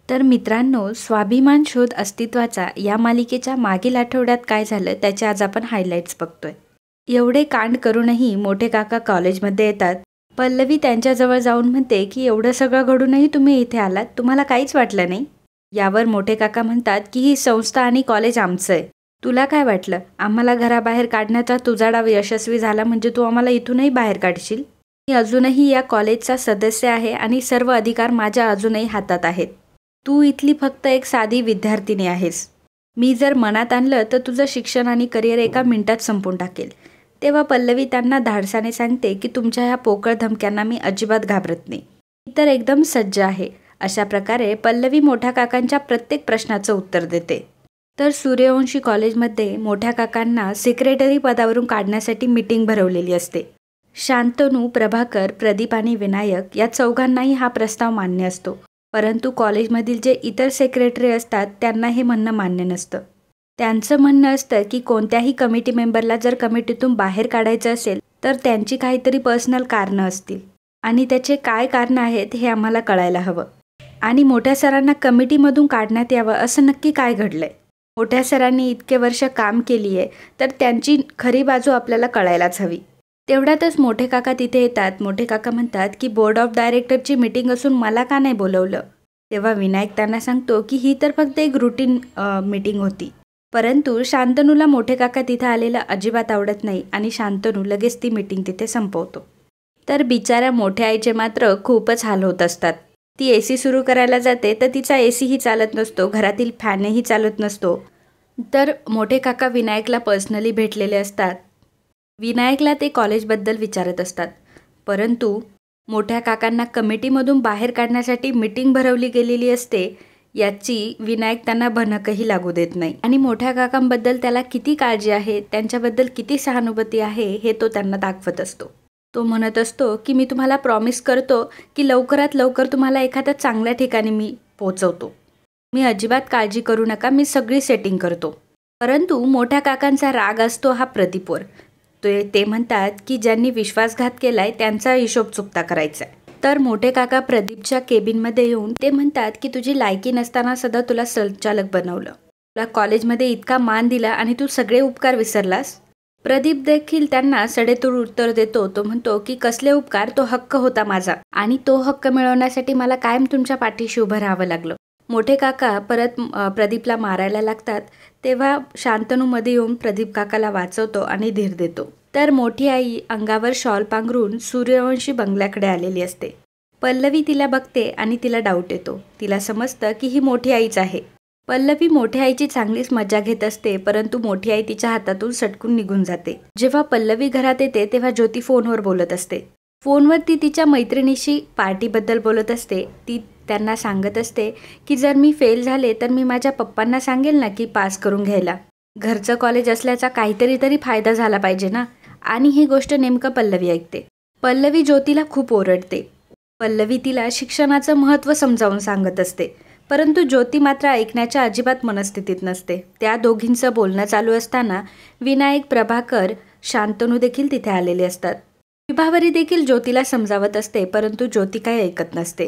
तर मित्रांनो, स्वाभिमान शोध अस्तित्वाचा या मालिकेच्या मागील आठवड्यात काय झालं त्याचे आज आपण हायलाइट्स बघतोय. एवढे कांड करूनही मोठे काका कॉलेजमध्ये येतात. पल्लवी त्यांच्याजवळ जाऊन म्हणते की एवढं सगळं घडूनही तुम्ही इथे आलात, तुम्हाला काहीच वाटलं नाही. यावर मोठे काका म्हणतात की ही संस्था आणि कॉलेज आमचं आहे. तुला काय वाटलं, आम्हाला घराबाहेर काढण्याचा तुझा डाव यशस्वी झाला म्हणजे तू आम्हाला इथूनही बाहेर काढशील? मी अजूनही या कॉलेजचा सदस्य आहे आणि सर्व अधिकार माझ्या अजूनही हातात आहेत. तू इथली फक्त एक साधी विद्यार्थिनी आहेस. मी जर मनात आणलं तर तुझं शिक्षण आणि करिअर एका मिनिटात संपून टाकेल. तेव्हा पल्लवी त्यांना धाडसाने सांगते की तुमच्या ह्या पोकळ धमक्यांना मी अजिबात घाबरत नाही. मी तर एकदम सज्ज आहे. अशा प्रकारे पल्लवी मोठ्या काकांच्या प्रत्येक प्रश्नाचं उत्तर देते. तर सूर्यवंशी कॉलेजमध्ये मोठ्या काकांना सेक्रेटरी पदावरून काढण्यासाठी मीटिंग भरवलेली असते. शांतनू, प्रभाकर, प्रदीप आणि विनायक या चौघांनाही हा प्रस्ताव मान्य असतो. परंतु कॉलेजमधील जे इतर सेक्रेटरी असतात त्यांना हे म्हणणं मान्य नसतं. त्यांचं म्हणणं असतं की कोणत्याही कमिटी मेंबरला जर कमिटीतून बाहेर काढायचं असेल तर त्यांची काहीतरी पर्सनल कारणं असतील आणि त्याचे काय कारणं आहेत हे आम्हाला कळायला हवं. आणि मोठ्या सरांना कमिटीमधून काढण्यात यावं असं नक्की काय घडलंय? मोठ्या सरांनी इतके वर्ष काम केली आहे तर त्यांची खरी बाजू आपल्याला कळायलाच हवी. तेवढ्यातच मोठे काका तिथे येतात. मोठे काका म्हणतात की बोर्ड ऑफ डायरेक्टरची मीटिंग असून मला का नाही बोलवलं? तेव्हा विनायक त्यांना सांगतो की ही तर फक्त एक रुटीन मीटिंग होती. परंतु शांतनूला मोठे काका तिथे आलेलं अजिबात आवडत नाही आणि शांतनू लगेच ती मीटिंग तिथे संपवतो. तर बिचाऱ्या मोठ्या आईचे मात्र खूपच हाल होत असतात. ती AC सुरू करायला जाते तर तिचा ACही चालत नसतो, घरातील फॅनही चालत नसतो. तर मोठे काका विनायकला पर्सनली भेटलेले असतात. विनायकला ते कॉलेजबद्दल विचारत असतात. परंतु मोठ्या काकांना कमिटीमधून बाहेर काढण्यासाठी मीटिंग भरवली गेलेली असते याची विनायक त्यांना भनकही लागू देत नाही. आणि मोठ्या काकांबद्दल त्याला किती काळजी आहे, त्यांच्याबद्दल किती सहानुभूती आहे हे तो त्यांना दाखवत असतो. तो म्हणत असतो की मी तुम्हाला प्रॉमिस करतो की लवकरात लवकर तुम्हाला एखाद्या चांगल्या ठिकाणी मी पोचवतो. मी अजिबात काळजी करू नका, मी सगळी सेटिंग करतो. परंतु मोठ्या काकांचा राग असतो हा प्रदीपवर. ते म्हणतात की ज्यांनी विश्वासघात केलाय त्यांचा हिशोब चुकता करायचा आहे. तर मोठे काका प्रदीपच्या केबिनमध्ये येऊन ते म्हणतात की तुझी लायकी नसताना सुद्धा तुला संचालक बनवलं, तुला कॉलेजमध्ये इतका मान दिला आणि तू सगळे उपकार विसरलास. प्रदीप देखील त्यांना सडेतोड उत्तर देतो. तो म्हणतो की कसले उपकार, तो हक्क होता माझा आणि तो हक्क मिळवण्यासाठी मला कायम तुमच्या पाठीशी उभं राहावं लागलं. मोठे काका परत प्रदीपला मारायला लागतात. तेव्हा शांतनूमध्ये येऊन प्रदीप काकाला वाचवतो आणि धीर देतो. तर मोठी आई अंगावर शॉल पांघरून सूर्यवंशी बंगल्याकडे आलेली असते. पल्लवी तिला बघते आणि तिला डाऊट येतो. तिला समजतं की ही मोठी आईच आहे. पल्लवी मोठ्या आईची चांगलीच मजा घेत असते, परंतु मोठी आई तिच्या हातातून सटकून निघून जाते. जेव्हा पल्लवी घरात येते तेव्हा ज्योती फोनवर बोलत असते. फोनवर ती तिच्या मैत्रिणीशी पार्टीबद्दल बोलत असते. ती त्यांना सांगत असते की जर मी फेल झाले तर मी माझ्या पप्पांना सांगेल ना की पास करून घ्यायला. घरचं कॉलेज असल्याचा काहीतरी तरी फायदा झाला पाहिजे ना. आणि ही गोष्ट नेमकं पल्लवी ऐकते. पल्लवी ज्योतीला खूप ओरडते. पल्लवी तिला शिक्षणाचं महत्त्व समजावून सांगत असते. परंतु ज्योती मात्र ऐकण्याच्या अजिबात मनस्थितीत नसते. त्या दोघींचं बोलणं चालू असताना विनायक, प्रभाकर, शांतनू देखील तिथे आलेले असतात. विभावरी देखील ज्योतीला समजावत असते, परंतु ज्योती काही ऐकत नसते.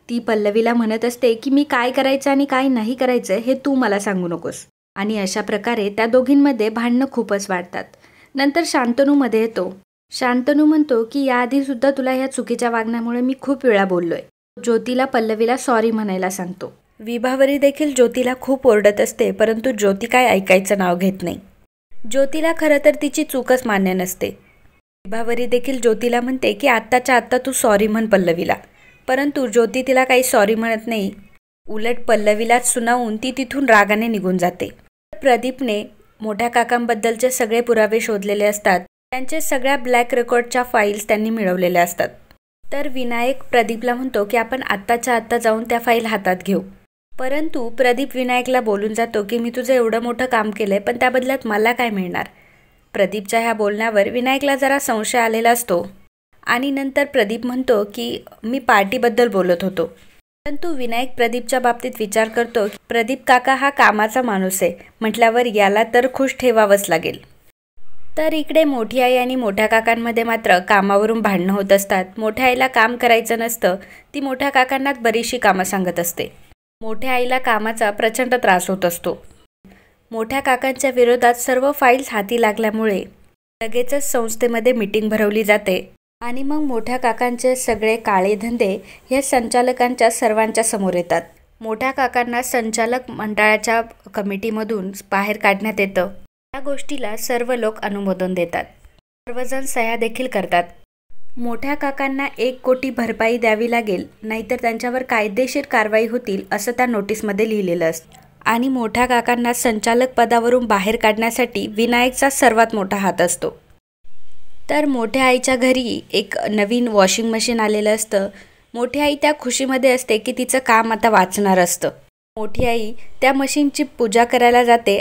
ती पल्लवीला म्हणत असते की मी काय करायचं आणि काय नाही करायचं हे तू मला सांगू नकोस. आणि अशा प्रकारे त्या दोघींमध्ये भांडणं खूपच वाढतात. नंतर शांतनू मध्ये येतो. शांतनू म्हणतो की याआधी सुद्धा तुला ह्या चुकीच्या वागण्यामुळे मी खूप वेळा बोललोय. ज्योतीला पल्लवीला सॉरी म्हणायला सांगतो. विभावरी देखील ज्योतीला खूप ओरडत असते, परंतु ज्योती काय ऐकायचं नाव घेत नाही. ज्योतीला खरं तर तिची चूकच मान्य नसते. विभावरी देखील ज्योतीला म्हणते की आत्ताच्या आत्ता तू सॉरी म्हण पल्लवीला. परंतु ज्योती तिला काही सॉरी म्हणत नाही. उलट पल्लवीलाच सुनावून ती तिथून रागाने निघून जाते. प्रदीपने मोठ्या काकांबद्दलचे सगळे पुरावे शोधलेले असतात. त्यांचे सगळ्या ब्लॅक रेकॉर्डच्या फाईल्स त्यांनी मिळवलेल्या असतात. तर विनायक प्रदीपला म्हणतो की आपण आत्ताच्या आत्ता जाऊन त्या फाईल हातात घेऊ. परंतु प्रदीप विनायकला बोलून जातो की मी तुझं एवढं मोठं काम केलंय, पण त्या बदल्यात मला काय मिळणार? प्रदीपच्या ह्या बोलण्यावर विनायकला जरा संशय आलेला असतो. आणि नंतर प्रदीप म्हणतो की मी पार्टीबद्दल बोलत होतो. परंतु विनायक प्रदीपच्या बाबतीत विचार करतो की प्रदीप काका हा कामाचा माणूस आहे म्हटल्यावर याला तर खुश ठेवावंच लागेल. तर इकडे मोठी आई आणि मोठ्या काकांमध्ये मात्र कामावरून भांडणं होत असतात. मोठ्या आईला काम करायचं नसतं. ती मोठ्या काकांना बरीचशी कामं सांगत असते. मोठ्या आईला कामाचा प्रचंड त्रास होत असतो. मोठ्या काकांच्या विरोधात सर्व फाईल्स हाती लागल्यामुळे लगेचच संस्थेमध्ये मीटिंग भरवली जाते आणि मग मोठ्या काकांचे सगळे काळे धंदे हे संचालकांच्या सर्वांच्या समोर येतात. मोठ्या काकांना संचालक मंडळाच्या कमिटीमधून बाहेर काढण्यात येतं. या गोष्टीला सर्व लोक अनुमोदन देतात. सर्वजण सह्या देखील करतात. मोठ्या काकांना 1 कोटी भरपाई द्यावी लागेल, नाहीतर त्यांच्यावर कायदेशीर कारवाई होतील असं त्या नोटीसमध्ये लिहिलेलं असतं. आणि मोठ्या काकांना संचालक पदावरून बाहेर काढण्यासाठी विनायकचा सर्वात मोठा हात असतो. तर मोठ्या आईच्या घरी एक नवीन वॉशिंग मशीन आलेलं असतं. मोठी आई त्या खुशीमध्ये असते की तिचं काम आता वाचणार असतं. मोठी आई त्या मशीनची पूजा करायला जाते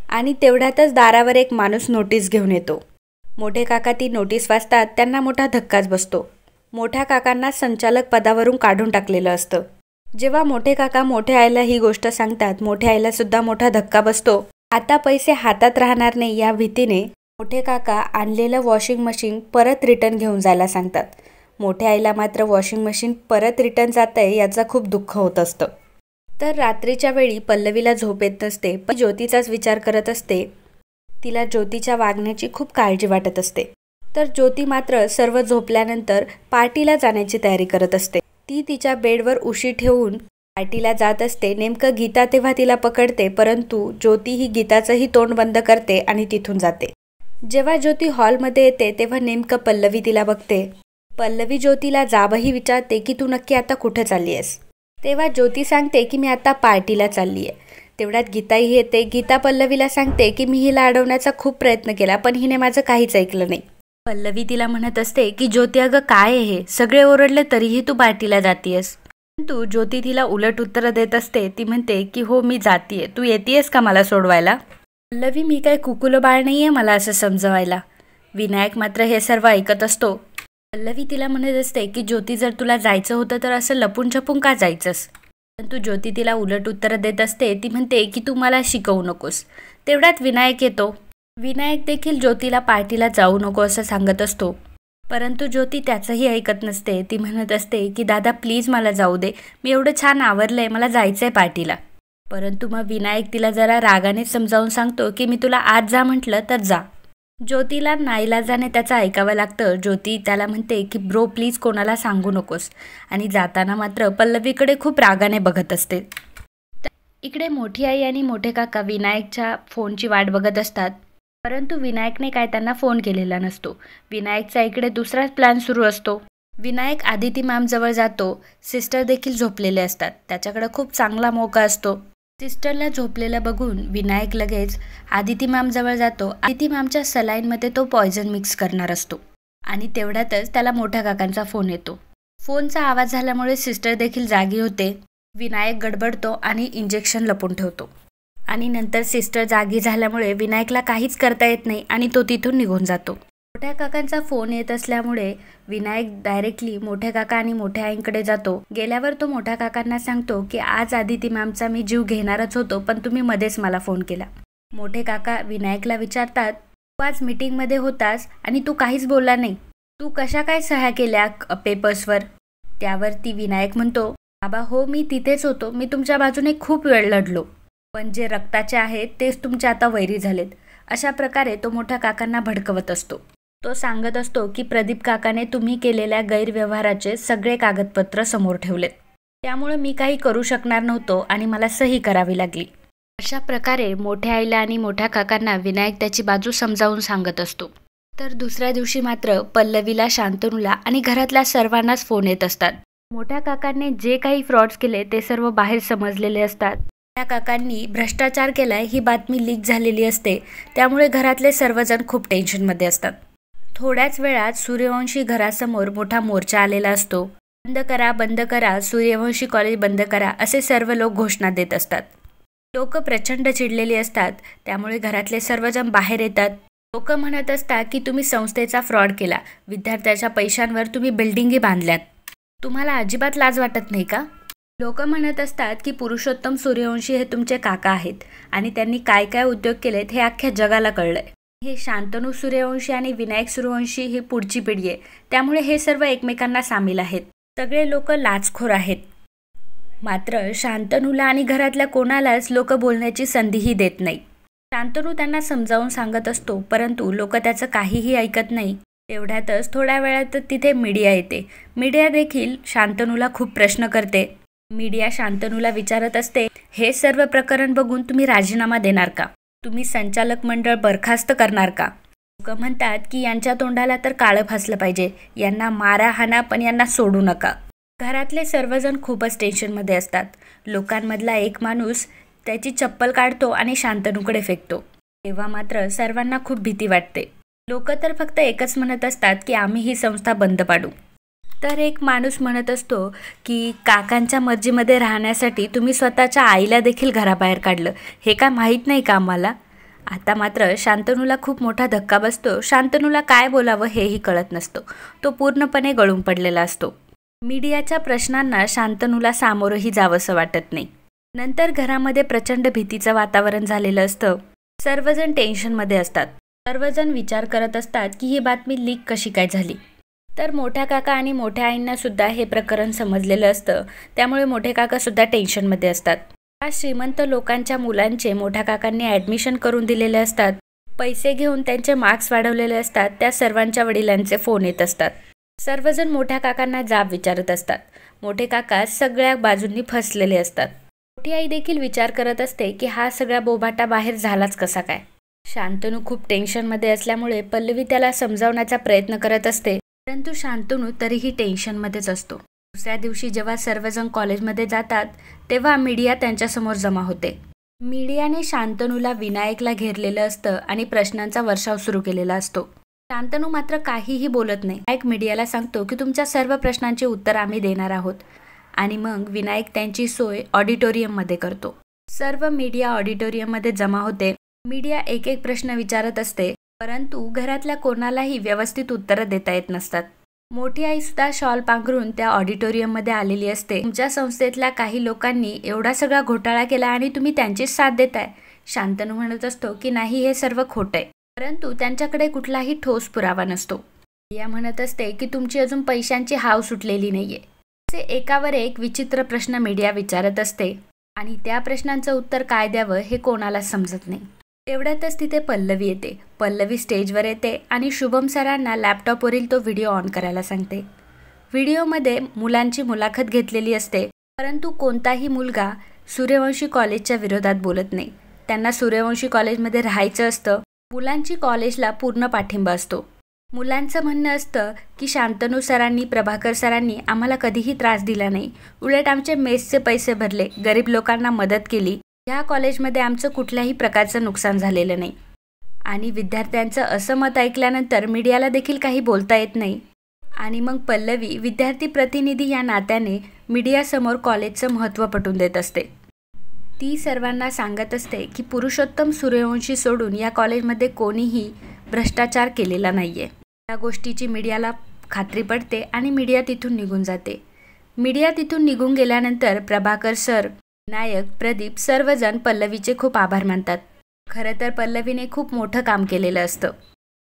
आणि तेवढ्यातच दारावर एक माणूस नोटीस घेऊन येतो. मोठे काका ती नोटीस वाचतात. त्यांना मोठा धक्काच बसतो. मोठ्या काकांना संचालक पदावरून काढून टाकलेलं असतं. जेव्हा मोठे काका मोठ्या आईला ही गोष्ट सांगतात, मोठ्या आईला सुद्धा मोठा धक्का बसतो. आता पैसे हातात राहणार नाही या भीतीने मोठे काका आणलेलं वॉशिंग मशीन परत रिटर्न घेऊन जायला सांगतात. मोठ्या आईला मात्र वॉशिंग मशीन परत रिटर्न जातंय याचं खूप दुःख होत असतं. तर रात्रीच्या वेळी पल्लवीला झोप येत नसते, पण ज्योतीचाच विचार करत असते. तिला ज्योतीच्या वागण्याची खूप काळजी वाटत असते. तर ज्योती मात्र सर्व झोपल्यानंतर पार्टीला जाण्याची तयारी करत असते. ती तिच्या बेडवर उशी ठेवून पार्टीला जात असते. नेमकं गीता तेव्हा तिला पकडते, परंतु ज्योती ही गीताचंही तोंड बंद करते आणि तिथून जाते. जेव्हा ज्योती हॉलमध्ये येते तेव्हा नेमकं पल्लवी तिला बघते. पल्लवी ज्योतीला जाबही विचारते की तू नक्की आता कुठे चालली आहेस. तेव्हा ज्योती सांगते की मी आता पार्टीला चालली आहे. तेवढ्यात गीताही येते. गीता पल्लवीला सांगते की मी हिला अडवण्याचा खूप प्रयत्न केला, पण हिने माझं काहीच ऐकलं नाही. पल्लवी तिला म्हणत असते की ज्योती अगं काय आहे हे, सगळे ओरडले तरीही तू पार्टीला जातीयस. परंतु ज्योती तिला उलट उत्तरं देत असते. ती म्हणते की हो मी जातीये, तू येतीयस का मला सोडवायला. पल्लवी मी काय कुकुलं बाळ नाही आहे मला असं समजवायला. विनायक मात्र हे सर्व ऐकत असतो. पल्लवी तिला म्हणत असते की ज्योती जर तुला जायचं होतं तर असं लपून छपून का जायचंस. परंतु ज्योती तिला उलट उत्तरं देत असते. ती म्हणते की तू मला शिकवू नकोस. तेवढ्यात विनायक येतो. विनायक देखील ज्योतीला पार्टीला जाऊ नको असं सांगत असतो, परंतु ज्योती त्याचंही ऐकत नसते. ती म्हणत असते की दादा प्लीज मला जाऊ दे, मी एवढं छान आवरलंय, मला जायचंय पार्टीला. परंतु मग विनायक तिला जरा रागाने समजावून सांगतो की मी तुला आज जा म्हटलं तर जा. ज्योतीला नाईलाजाने त्याचं ऐकावं लागतं. ज्योती त्याला म्हणते की ब्रो प्लीज कोणाला सांगू नकोस, आणि जाताना मात्र पल्लवीकडे खूप रागाने बघत असते. इकडे मोठी आई आणि मोठे काका विनायकच्या फोनची वाट बघत असतात, परंतु विनायकने काय त्यांना फोन केलेला नसतो. विनायकचा इकडे दुसराच प्लॅन सुरू असतो. विनायक आदिती मॅम जवळ जातो. सिस्टर देखील झोपलेले असतात. त्याच्याकडे खूप चांगला मौका असतो. सिस्टरला झोपलेलं बघून विनायक लगेच आदिती मॅम जवळ जातो. आदिती मॅमच्या सलाईनमध्ये तो पॉयझन मिक्स करणार असतो आणि तेवढ्यातच त्याला मोठ्या काकांचा फोन येतो. फोनचा आवाज झाल्यामुळे सिस्टर देखील जागी होते. विनायक गडबडतो आणि इंजेक्शन लपून ठेवतो आणि नंतर सिस्टर जागी झाल्यामुळे विनायकला काहीच करता येत नाही आणि तो तिथून निघून जातो. मोठ्या काकांचा फोन येत असल्यामुळे विनायक डायरेक्टली मोठ्या काका आणि मोठ्या आईंकडे जातो. गेल्यावर तो मोठ्या काकांना सांगतो की आज आदिती मॅमचा मी जीव घेणारच होतो, पण तुम्ही मध्येच मला फोन केला. मोठे काका विनायकला विचारतात तू आज मीटिंगमध्ये होतास आणि तू काहीच बोलला नाही, तू कशा काय सह्या केल्या पेपर्सवर. त्यावरती विनायक म्हणतो बाबा हो मी तिथेच होतो, मी तुमच्या बाजूने खूप वेळ लढलो, पण जे रक्ताचे आहेत तेच तुमचे आता वैरी झालेत. अशा प्रकारे तो मोठ्या काकांना भडकवत असतो. तो सांगत असतो की प्रदीप काकाने तुम्ही केलेल्या गैरव्यवहाराचे सगळे कागदपत्र समोर ठेवलेत, त्यामुळे मी काही करू शकणार नव्हतो आणि मला सही करावी लागली. अशा प्रकारे मोठ्या आईला आणि मोठ्या काकांना विनायक त्याची बाजू समजावून सांगत असतो. तर दुसऱ्या दिवशी मात्र पल्लवीला, शांतनूला आणि घरातल्या सर्वांनाच फोन येत असतात. मोठ्या काकांनी जे काही फ्रॉड्स केले ते सर्व बाहेर समजलेले असतात. त्या काकांनी भ्रष्टाचार केलाय ही बातमी लीक झालेली असते, त्यामुळे घरातले सर्वजण खूप टेन्शनमध्ये असतात. थोड्याच वेळात सूर्यवंशी घरासमोर मोठा मोर्चा आलेला असतो. बंद करा, बंद करा, सूर्यवंशी कॉलेज बंद करा असे सर्व लोक घोषणा देत असतात. लोक प्रचंड चिडलेली असतात, त्यामुळे घरातले सर्वजण बाहेर येतात. लोक म्हणत असतात की तुम्ही संस्थेचा फ्रॉड केला, विद्यार्थ्याच्या पैशांवर तुम्ही बिल्डिंगी बांधल्यात, तुम्हाला अजिबात लाज वाटत नाही का. लोक म्हणत असतात की पुरुषोत्तम सूर्यवंशी हे तुमचे काका आहेत आणि त्यांनी काय काय उद्योग केलेत हे अख्ख्या जगाला कळलंय. हे शांतनू सूर्यवंशी आणि विनायक सूर्यवंशी ही पुढची पिढी आहे, त्यामुळे हे सर्व एकमेकांना सामील आहेत. सगळे लोक लाचखोर आहेत. मात्र शांतनूला आणि घरातल्या कोणालाच लोक बोलण्याची संधीही देत नाही. शांतनू त्यांना समजावून सांगत असतो, परंतु लोक त्याचं काहीही ऐकत नाही. एवढ्यातच थोड्या वेळात तिथे मीडिया येते. मीडिया देखील शांतनूला खूप प्रश्न करते. मीडिया शांतनूला विचारत असते, हे सर्व प्रकरण बघून तुम्ही राजीनामा देणार का? तुम्ही संचालक मंडळ बरखास्त करणार का? लोक म्हणतात की यांच्या तोंडाला तर काळं फासलं पाहिजे, यांना मारा हाना, पण यांना सोडू नका. घरातले सर्वजण खूपच टेन्शनमध्ये असतात. लोकांमधला एक माणूस त्याची चप्पल काढतो आणि शांतनूकडे फेकतो. तेव्हा मात्र सर्वांना खूप भीती वाटते. लोक तर फक्त एकच म्हणत असतात की आम्ही ही संस्था बंद पाडू. तर एक माणूस म्हणत असतो की काकांच्या मर्जीमध्ये राहण्यासाठी तुम्ही स्वतःच्या आईला देखील घराबाहेर काढलं, हे काय माहीत नाही का आम्हाला? आता मात्र शांतनूला खूप मोठा धक्का बसतो. शांतनूला काय बोलावं हेही कळत नसतं. तो पूर्णपणे गळून पडलेला असतो. मीडियाच्या प्रश्नांना शांतनूला सामोरंही जावंसं वाटत नाही. नंतर घरामध्ये प्रचंड भीतीचं वातावरण झालेलं असतं. सर्वजण टेन्शनमध्ये असतात. सर्वजण विचार करत असतात की ही बातमी लीक कशी काय झाली. तर मोठ्या काका आणि मोठ्या आईंना सुद्धा हे प्रकरण समजलेलं असतं. त्यामुळे मोठे काका सुद्धा टेन्शनमध्ये असतात. या श्रीमंत लोकांच्या मुलांचे मोठ्या काकांनी ॲडमिशन करून दिलेले असतात. पैसे घेऊन त्यांचे मार्क्स वाढवलेले असतात. त्या सर्वांच्या वडिलांचे फोन येत असतात. सर्वजण मोठ्या काकांना जाब विचारत असतात. मोठे काका सगळ्या बाजूंनी फसलेले असतात. मोठी आई देखील विचार करत असते की हा सगळा बोभाटा बाहेर झालाच कसा काय. शांतनू खूप टेन्शनमध्ये असल्यामुळे पल्लवी त्याला समजावण्याचा प्रयत्न करत असते, परंतु शांतनू तरीही टेन्शनमध्येच असतो. दुसऱ्या दिवशी जेव्हा सर्वजण कॉलेजमध्ये जातात तेव्हा मीडिया त्यांच्यासमोर जमा होते. मीडियाने शांतनूला विनायकला घेरलेलं असतं आणि प्रश्नांचा वर्षाव सुरू केलेला असतो. शांतनू मात्र काहीही बोलत नाही. विनायक मीडियाला सांगतो की तुमच्या सर्व प्रश्नांची उत्तर आम्ही देणार आहोत. आणि मग विनायक त्यांची सोय ऑडिटोरियममध्ये करतो. सर्व मीडिया ऑडिटोरियममध्ये जमा होते. मीडिया एक एक प्रश्न विचारत असते, परंतु घरातल्या कोणालाही व्यवस्थित उत्तरं देता येत नसतात. मोठी आई सुद्धा शॉल पांघरून त्या ऑडिटोरियममध्ये आलेली असते. तुमच्या संस्थेतल्या काही लोकांनी एवढा सगळा घोटाळा केला आणि तुम्ही त्यांचीच साथ देताय. शांतनू म्हणत असतो की नाही, हे सर्व खोटं आहे, परंतु त्यांच्याकडे कुठलाही ठोस पुरावा नसतो. या म्हणत असते की तुमची अजून पैशांची हाव सुटलेली नाहीये. असे एकावर एक विचित्र प्रश्न मीडिया विचारत असते आणि त्या प्रश्नांचं उत्तर काय द्यावं हे कोणालाच समजत नाही. तेवढ्यातच तिथे पल्लवी येते. पल्लवी स्टेजवर येते आणि शुभम सरांना लॅपटॉपवरील तो व्हिडिओ ऑन करायला सांगते. व्हिडिओमध्ये मुलांची मुलाखत घेतलेली असते, परंतु कोणताही मुलगा सूर्यवंशी कॉलेजच्या विरोधात बोलत नाही. त्यांना सूर्यवंशी कॉलेजमध्ये राहायचं असतं. मुलांची कॉलेजला पूर्ण पाठिंबा असतो. मुलांचं म्हणणं असतं की शांतनू सरांनी, प्रभाकर सरांनी आम्हाला कधीही त्रास दिला नाही, उलट आमचे मेसचे पैसे भरले, गरीब लोकांना मदत केली. ह्या कॉलेजमध्ये आमचं कुठल्याही प्रकारचं नुकसान झालेलं नाही. आणि विद्यार्थ्यांचं असं मत ऐकल्यानंतर मीडियाला देखील काही बोलता येत नाही. आणि मग पल्लवी विद्यार्थी प्रतिनिधी या नात्याने मीडियासमोर कॉलेजचं महत्त्व पटवून देत असते. ती सर्वांना सांगत असते की पुरुषोत्तम सूर्यवंशी सोडून या कॉलेजमध्ये कोणीही भ्रष्टाचार केलेला नाहीये. या गोष्टीची मीडियाला खात्री पडते आणि मीडिया तिथून निघून जाते. मीडिया तिथून निघून गेल्यानंतर प्रभाकर सर, विनायक, प्रदीप सर्वजण पल्लवीचे खूप आभार मानतात. खरं तर पल्लवीने खूप मोठं काम केलेलं असतं.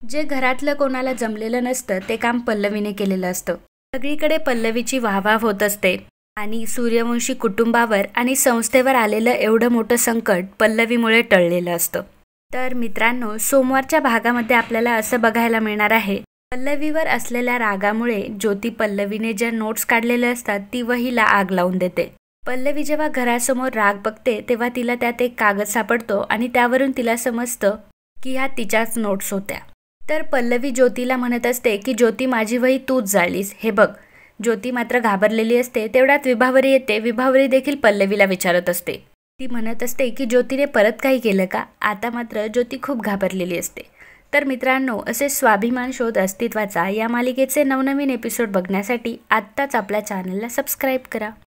जे घरातलं कोणाला जमलेलं नसतं ते काम पल्लवीने केलेलं असतं. सगळीकडे पल्लवीची वाहवाह होत असते आणि सूर्यवंशी कुटुंबावर आणि संस्थेवर आलेलं एवढं मोठं संकट पल्लवीमुळे टळलेलं असतं. तर मित्रांनो, सोमवारच्या भागामध्ये आपल्याला असं बघायला मिळणार आहे, पल्लवीवर असलेल्या रागामुळे ज्योती पल्लवीने ज्या नोट्स काढलेल्या असतात ती वहीला आग लावून देते. पल्लवी जेव्हा घरासमोर राग बघते तेव्हा तिला त्यात एक कागद सापडतो आणि त्यावरून तिला समजतं की ह्या तिच्याच नोट्स होत्या. तर पल्लवी ज्योतीला म्हणत असते की ज्योती, माझी वही तूच जाळलीस, हे बघ. ज्योती मात्र घाबरलेली असते. तेवढ्यात विभावरी येते. विभावरी देखील पल्लवीला विचारत असते. ती म्हणत असते की ज्योतीने परत काही केलं का. आता मात्र ज्योती खूप घाबरलेली असते. तर मित्रांनो, असे स्वाभिमान शोध अस्तित्वाचा या मालिकेचे नवनवीन एपिसोड बघण्यासाठी आत्ताच आपल्या चॅनलला सबस्क्राईब करा.